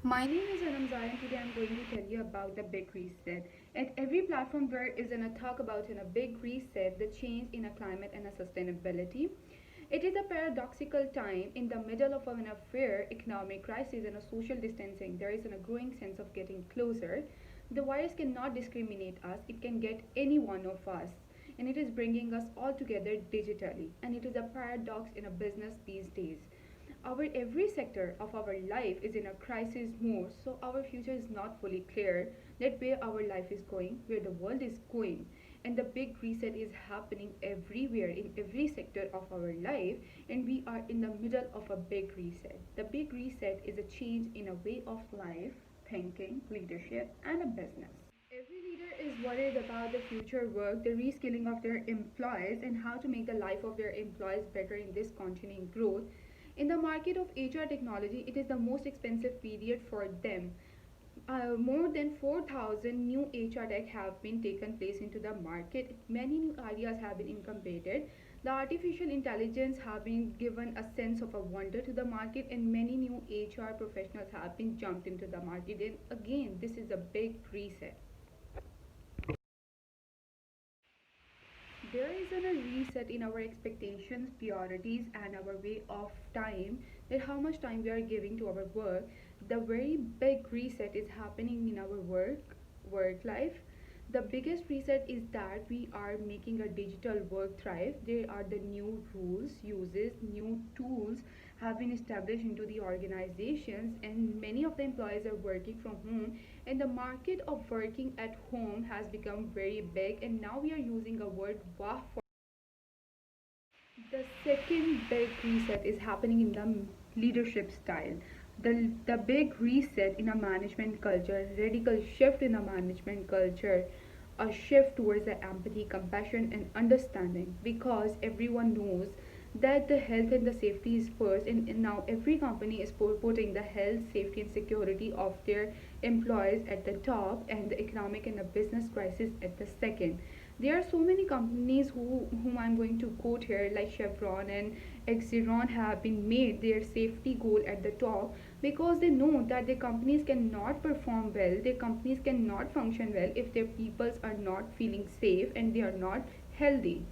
My name is Anamzai and today I'm going to tell you about the big reset. At every platform there is a talk about in a big reset, the change in a climate and a sustainability. It is a paradoxical time in the middle of an affair, economic crisis and a social distancing. There is a growing sense of getting closer. The virus cannot discriminate us, it can get any one of us. And it is bringing us all together digitally. And it is a paradox in a business these days. Our every sector of our life is in a crisis mode, so our future is not fully clear that where our life is going, where the world is going. And the big reset is happening everywhere in every sector of our life, and we are in the middle of a big reset. The big reset is a change in a way of life, thinking, leadership, and a business. Every leader is worried about the future work, the reskilling of their employees, and how to make the life of their employees better in this continuing growth. In the market of HR technology, it is the most expensive period for them. More than 4,000 new HR tech have been taken place into the market. Many new ideas have been incubated. The artificial intelligence have been given a sense of a wonder to the market, and many new HR professionals have been jumped into the market. And again, this is a big reset. There is a reset in our expectations, priorities, and our way of time, that how much time we are giving to our work. The very big reset is happening in our work life. The biggest reset is that we are making a digital work thrive. There are the new rules, uses, new tools have been established into the organizations, and many of the employees are working from home, and the market of working at home has become very big, and now we are using a word wow for the second big reset is happening in the leadership style. The big reset in a management culture, radical shift in a management culture, a shift towards the empathy, compassion, and understanding, because everyone knows that the health and the safety is first, and now every company is putting the health, safety, and security of their employees at the top, and the economic and the business crisis at the second. There are so many companies whom I'm going to quote here, like Chevron and Exxon, have been made their safety goal at the top, because they know that their companies cannot perform well, their companies cannot function well if their peoples are not feeling safe and they are not healthy.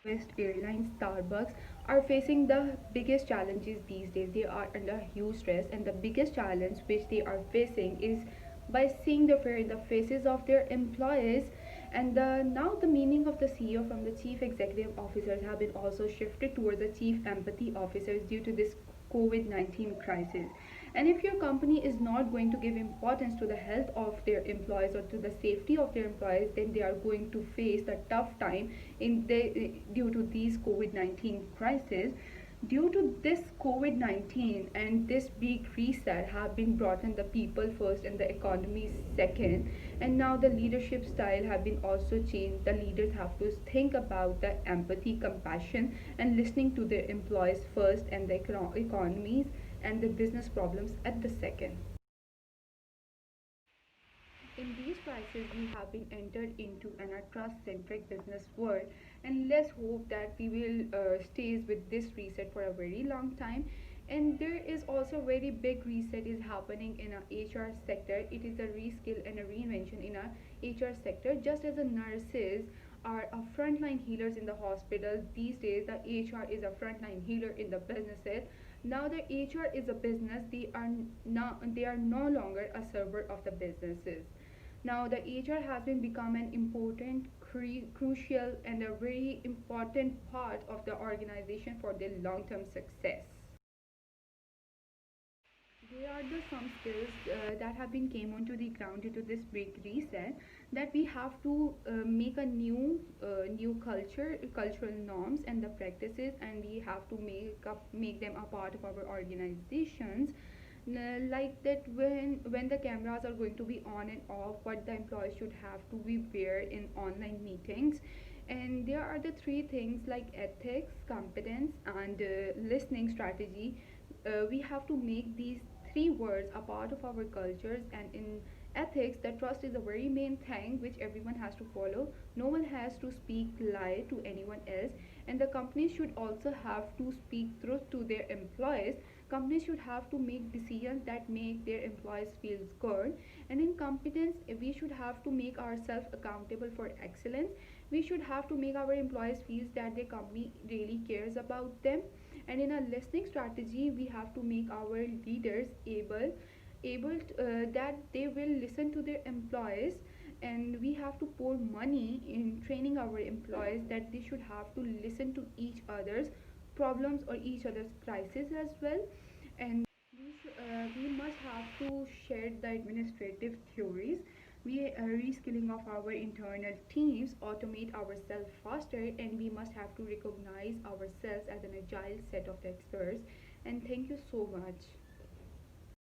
West Airlines, Starbucks are facing the biggest challenges these days. They are under huge stress, and the biggest challenge which they are facing is by seeing the fear in the faces of their employees. And now the meaning of the CEO from the chief executive officers have been also shifted towards the chief empathy officers due to this COVID-19 crisis. And if your company is not going to give importance to the health of their employees or to the safety of their employees, then they are going to face the tough time due to these COVID-19 crisis. Due to this COVID-19 and this big reset have been brought in the people first and the economy second, and now the leadership style have been also changed. The leaders have to think about the empathy, compassion, and listening to their employees first, and the economies and the business problems at the second. In these crises, we have been entered into an trust-centric business world, and let's hope that we will stays with this reset for a very long time. And there is also a very big reset is happening in a HR sector. It is a reskill and a reinvention in a HR sector. Just as the nurses are a frontline healers in the hospital, these days the HR is a frontline healer in the businesses. Now the HR is a business. They are no longer a server of the businesses. Now the HR has been become an important, crucial, and a very important part of the organization for their long-term success. There are the some skills that have been came onto the ground due to this big reset, that we have to make a new cultural norms and the practices, and we have to make them a part of our organizations. Like that, when the cameras are going to be on and off, what the employees should have to be wear in online meetings. And there are the three things like ethics, competence, and listening strategy. We have to make these three words a part of our cultures. And in ethics, the trust is a very main thing which everyone has to follow. No one has to speak lie to anyone else, and the companies should also have to speak truth to their employees. Companies should have to make decisions that make their employees feel good. And in competence, we should have to make ourselves accountable for excellence. We should have to make our employees feel that their company really cares about them. And in a listening strategy, we have to make our leaders able that they will listen to their employees. And we have to pour money in training our employees that they should have to listen to each other's problems or each other's crisis as well. And we must have to share the administrative theories. We reskilling of our internal teams, automate ourselves faster, and we must have to recognize ourselves as an agile set of experts. And thank you so much.